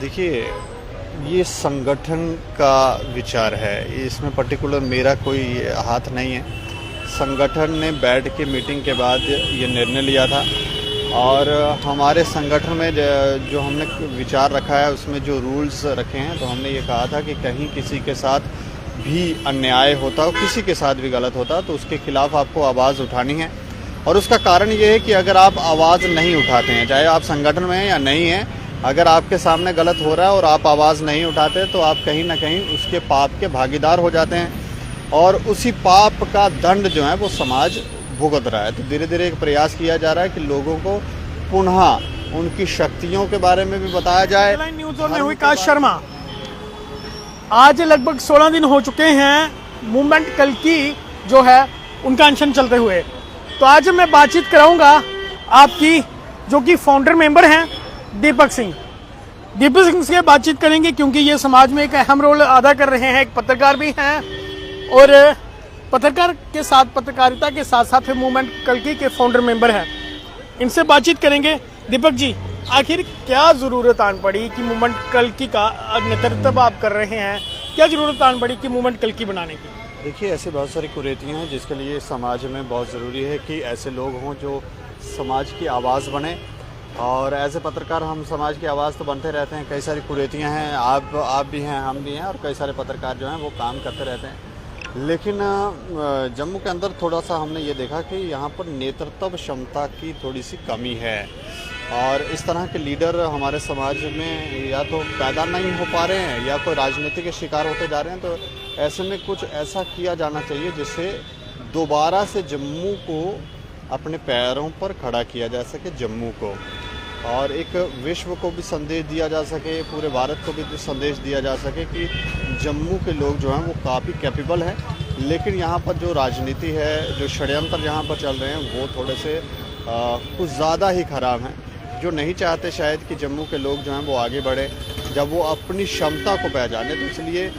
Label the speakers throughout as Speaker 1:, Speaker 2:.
Speaker 1: देखिए, ये संगठन का विचार है, इसमें पर्टिकुलर मेरा कोई हाथ नहीं है। संगठन ने बैठ के मीटिंग के बाद ये निर्णय लिया था और हमारे संगठन में जो हमने विचार रखा है उसमें जो रूल्स रखे हैं, तो हमने ये कहा था कि कहीं किसी के साथ भी अन्याय होता हो, किसी के साथ भी गलत होता तो उसके खिलाफ आपको आवाज़ उठानी है। और उसका कारण ये है कि अगर आप आवाज़ नहीं उठाते हैं, चाहे आप संगठन में हैं या नहीं हैं, अगर आपके सामने गलत हो रहा है और आप आवाज़ नहीं उठाते तो आप कहीं ना कहीं उसके पाप के भागीदार हो जाते हैं और उसी पाप का दंड जो है वो समाज भुगत रहा है। तो धीरे धीरे एक प्रयास किया जा रहा है कि लोगों को पुनः उनकी शक्तियों के बारे में भी बताया जाए।
Speaker 2: न्यूज़ में हुई काश शर्मा, आज लगभग 16 दिन हो चुके हैं मूवमेंट कल्कि जो है उनका अनशन चलते हुए। तो आज मैं बातचीत कराऊंगा आपकी जो कि फाउंडर मेंबर हैं दीपक सिंह से बातचीत करेंगे, क्योंकि ये समाज में एक अहम रोल अदा कर रहे हैं। एक पत्रकार भी हैं और पत्रकार के साथ पत्रकारिता के साथ साथ मूवमेंट कल्कि के फाउंडर मेंबर हैं। इनसे बातचीत करेंगे। दीपक जी, आखिर क्या जरूरत आन पड़ी कि मूवमेंट कल्कि का नेतृत्व आप कर रहे हैं, क्या जरूरत आन पड़ी कि मूवमेंट कल्कि बनाने की?
Speaker 1: देखिए, ऐसे बहुत सारी कुरीतियाँ हैं जिसके लिए समाज में बहुत ज़रूरी है कि ऐसे लोग हों जो समाज की आवाज़ बने। और एज ए पत्रकार हम समाज की आवाज़ तो बनते रहते हैं। कई सारी कुरीतियाँ हैं, आप भी हैं, हम भी हैं, और कई सारे पत्रकार जो हैं वो काम करते रहते हैं। लेकिन जम्मू के अंदर थोड़ा सा हमने ये देखा कि यहाँ पर नेतृत्व क्षमता की थोड़ी सी कमी है और इस तरह के लीडर हमारे समाज में या तो पैदा नहीं हो पा रहे हैं या कोई राजनीति के शिकार होते जा रहे हैं। तो ऐसे में कुछ ऐसा किया जाना चाहिए जिससे दोबारा से जम्मू को अपने पैरों पर खड़ा किया जा सके, जम्मू को, और एक विश्व को भी संदेश दिया जा सके, पूरे भारत को भी संदेश दिया जा सके कि जम्मू के लोग जो हैं वो काफ़ी कैपेबल हैं। लेकिन यहाँ पर जो राजनीति है, जो षड्यंत्र यहाँ पर चल रहे हैं वो थोड़े से कुछ ज़्यादा ही ख़राब हैं, जो नहीं चाहते शायद कि जम्मू के लोग जो हैं वो आगे बढ़े, जब वो अपनी क्षमता को पहचाने। तो इसलिए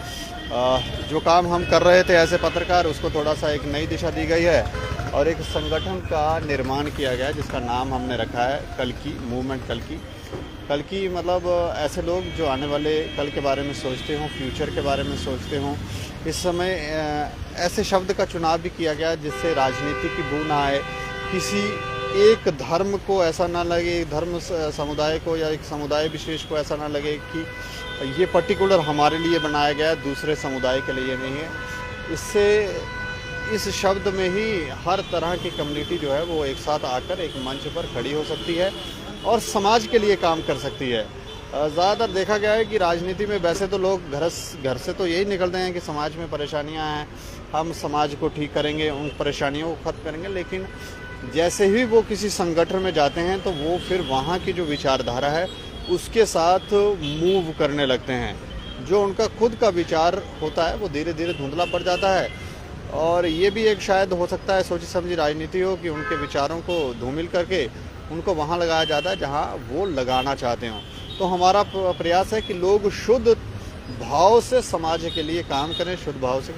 Speaker 1: जो काम हम कर रहे थे ऐसे पत्रकार, उसको थोड़ा सा एक नई दिशा दी गई है और एक संगठन का निर्माण किया गया है जिसका नाम हमने रखा है कल्कि, मूवमेंट कल्कि। कल्कि मतलब ऐसे लोग जो आने वाले कल के बारे में सोचते हों, फ्यूचर के बारे में सोचते हों। इस समय ऐसे शब्द का चुनाव भी किया गया जिससे राजनीति की बू ना आए, किसी एक धर्म को ऐसा ना लगे, एक धर्म समुदाय को या एक समुदाय विशेष को ऐसा ना लगे कि ये पर्टिकुलर हमारे लिए बनाया गया, दूसरे समुदाय के लिए नहीं है। इससे इस शब्द में ही हर तरह की कम्युनिटी जो है वो एक साथ आकर एक मंच पर खड़ी हो सकती है और समाज के लिए काम कर सकती है। ज़्यादातर देखा गया है कि राजनीति में वैसे तो लोग घर से तो यही निकलते हैं कि समाज में परेशानियां हैं, हम समाज को ठीक करेंगे, उन परेशानियों को ख़त्म करेंगे। लेकिन जैसे ही वो किसी संगठन में जाते हैं तो वो फिर वहाँ की जो विचारधारा है उसके साथ मूव करने लगते हैं। जो उनका खुद का विचार होता है वो धीरे धीरे धुंधला पड़ जाता है। और ये भी एक शायद हो सकता है सोची समझी राजनीति हो कि उनके विचारों को धूमिल करके उनको वहाँ लगाया जाता है जहाँ वो लगाना चाहते हों। तो हमारा प्रयास है कि लोग शुद्ध भाव से समाज के लिए काम करें, शुद्ध भाव से।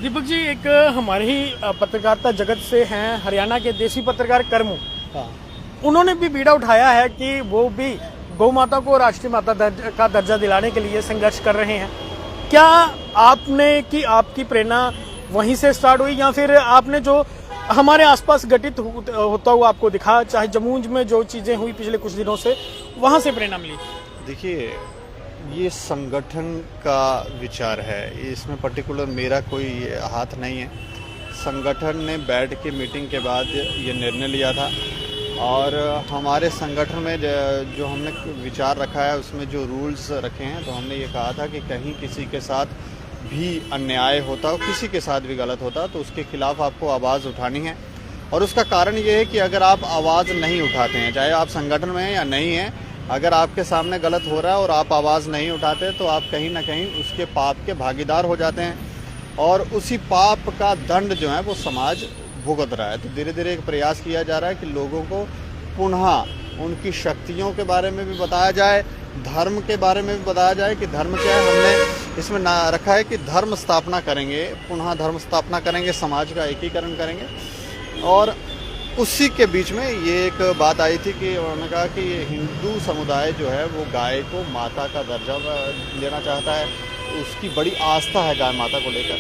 Speaker 2: दीपक जी, एक हमारे ही पत्रकारिता जगत से हैं हरियाणा के देसी पत्रकार कर्मू, उन्होंने भी बीड़ा उठाया है कि वो भी गौ माता को राष्ट्रीय माता का दर्जा दिलाने के लिए संघर्ष कर रहे हैं। क्या आपने कि आपकी प्रेरणा वहीं से स्टार्ट हुई या फिर आपने जो हमारे आसपास घटित होता हुआ आपको दिखा, चाहे जम्मू में जो चीज़ें हुई पिछले कुछ दिनों से, वहाँ से प्रेरणा मिली?
Speaker 1: देखिए, ये संगठन का विचार है, इसमें पर्टिकुलर मेरा कोई हाथ नहीं है। संगठन ने बैठ के मीटिंग के बाद ये निर्णय लिया था और हमारे संगठन में जो हमने विचार रखा है उसमें जो रूल्स रखे हैं, तो हमने ये कहा था कि कहीं किसी के साथ भी अन्याय होता हो, किसी के साथ भी गलत होता तो उसके खिलाफ आपको आवाज़ उठानी है। और उसका कारण ये है कि अगर आप आवाज़ नहीं उठाते हैं, चाहे आप संगठन में हैं या नहीं हैं, अगर आपके सामने गलत हो रहा है और आप आवाज़ नहीं उठाते तो आप कहीं ना कहीं उसके पाप के भागीदार हो जाते हैं और उसी पाप का दंड जो है वो समाज भुगत रहा है। तो धीरे धीरे एक प्रयास किया जा रहा है कि लोगों को पुनः उनकी शक्तियों के बारे में भी बताया जाए, धर्म के बारे में भी बताया जाए कि धर्म क्या है। हमने इसमें ना रखा है कि धर्म स्थापना करेंगे, पुनः धर्म स्थापना करेंगे, समाज का एकीकरण करेंगे और उसी के बीच में ये एक बात आई थी कि उन्होंने कहा कि हिंदू समुदाय जो है वो गाय को माता का दर्जा लेना चाहता है, उसकी बड़ी आस्था है गाय माता को लेकर,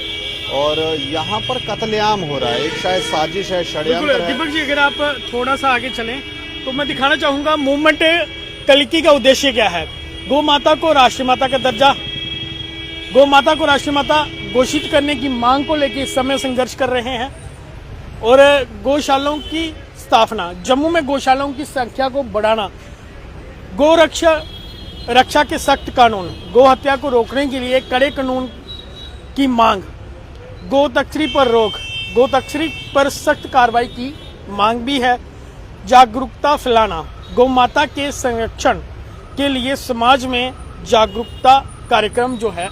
Speaker 1: और यहाँ पर कत्लेआम हो रहा है, एक शायद साजिश है, षड्यंत्र है।
Speaker 2: दीपक जी, अगर आप थोड़ा सा आगे चलें तो मैं दिखाना चाहूंगा मूवमेंट कल्की का उद्देश्य क्या है। गौ माता को राष्ट्रीय माता का दर्जा, गौ माता को राष्ट्रीय माता घोषित करने की मांग को लेकर इस समय संघर्ष कर रहे हैं, और गौशालाओं की स्थापना, जम्मू में गौशालाओं की संख्या को बढ़ाना, गौ रक्षा के सख्त कानून, गौ हत्या को रोकने के लिए कड़े कानून की मांग, गौ तस्करी पर रोक, गौ तस्करी पर सख्त कार्रवाई की मांग भी है, जागरूकता फैलाना, गौ माता के संरक्षण के लिए समाज में जागरूकता कार्यक्रम जो है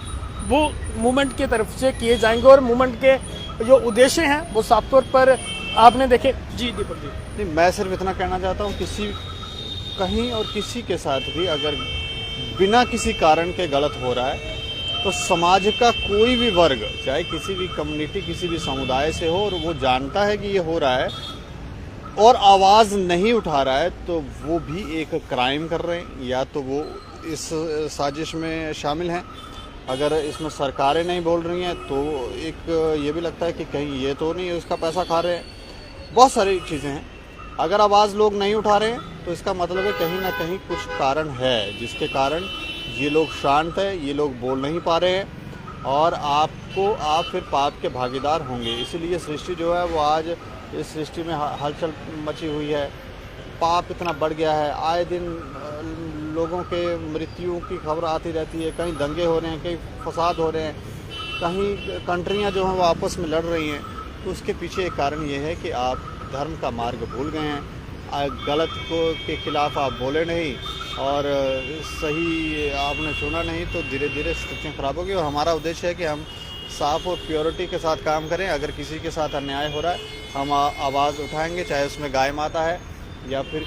Speaker 2: वो मूवमेंट की तरफ से किए जाएंगे, और मूवमेंट के जो उद्देश्य हैं वो साफ तौर पर आपने देखे। जी दीपक जी,
Speaker 1: नहीं, मैं सिर्फ इतना कहना चाहता हूँ, कहीं और किसी के साथ भी अगर बिना किसी कारण के गलत हो रहा है तो समाज का कोई भी वर्ग, चाहे किसी भी कम्युनिटी, किसी भी समुदाय से हो, और वो जानता है कि ये हो रहा है और आवाज़ नहीं उठा रहा है, तो वो भी एक क्राइम कर रहे हैं, या तो वो इस साजिश में शामिल हैं। अगर इसमें सरकारें नहीं बोल रही हैं तो एक ये भी लगता है कि कहीं ये तो नहीं उसका पैसा खा रहे हैं। बहुत सारी चीज़ें हैं। अगर आवाज़ लोग नहीं उठा रहे हैं तो इसका मतलब है कहीं ना कहीं कुछ कारण है जिसके कारण ये लोग शांत है, ये लोग बोल नहीं पा रहे हैं, और आप फिर पाप के भागीदार होंगे। इसीलिए सृष्टि जो है वो आज इस सृष्टि में हलचल मची हुई है। पाप इतना बढ़ गया है, आए दिन लोगों के मृत्यु की खबर आती रहती है, कहीं दंगे हो रहे हैं, कहीं फसाद हो रहे हैं, कहीं कंट्रियां जो हैं वो आपस में लड़ रही हैं। तो उसके पीछे एक कारण ये है कि आप धर्म का मार्ग भूल गए हैं, गलत के खिलाफ आप बोले नहीं और सही आपने चुना नहीं, तो धीरे धीरे स्थितियाँ खराब होगी। और हमारा उद्देश्य है कि हम साफ और प्योरिटी के साथ काम करें। अगर किसी के साथ अन्याय हो रहा है हम आवाज़ उठाएंगे, चाहे उसमें गाय माता है या फिर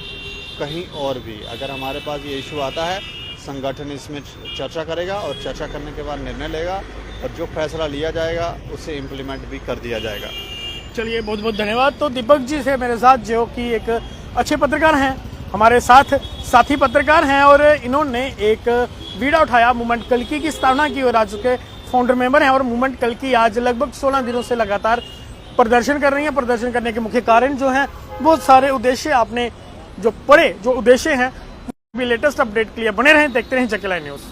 Speaker 1: कहीं और भी। अगर हमारे पास ये इशू आता है, संगठन इसमें चर्चा करेगा और चर्चा करने के बाद निर्णय लेगा, और जो फैसला लिया जाएगा उसे इम्प्लीमेंट भी कर दिया जाएगा।
Speaker 2: चलिए, बहुत बहुत धन्यवाद। तो दीपक जी से मेरे साथ, जो कि एक अच्छे पत्रकार हैं, हमारे साथी पत्रकार हैं, और इन्होंने एक बीड़ा उठाया, मूवमेंट कल्की की स्थापना की, और आज के फाउंडर मेंबर हैं। और मूवमेंट कल्की आज लगभग 16 दिनों से लगातार प्रदर्शन कर रही है। प्रदर्शन करने के मुख्य कारण जो हैं बहुत सारे उद्देश्य आपने जो पढ़े, जो उद्देश्य हैं भी। लेटेस्ट अपडेट के लिए बने रहें, देखते रहें जकेला न्यूज़।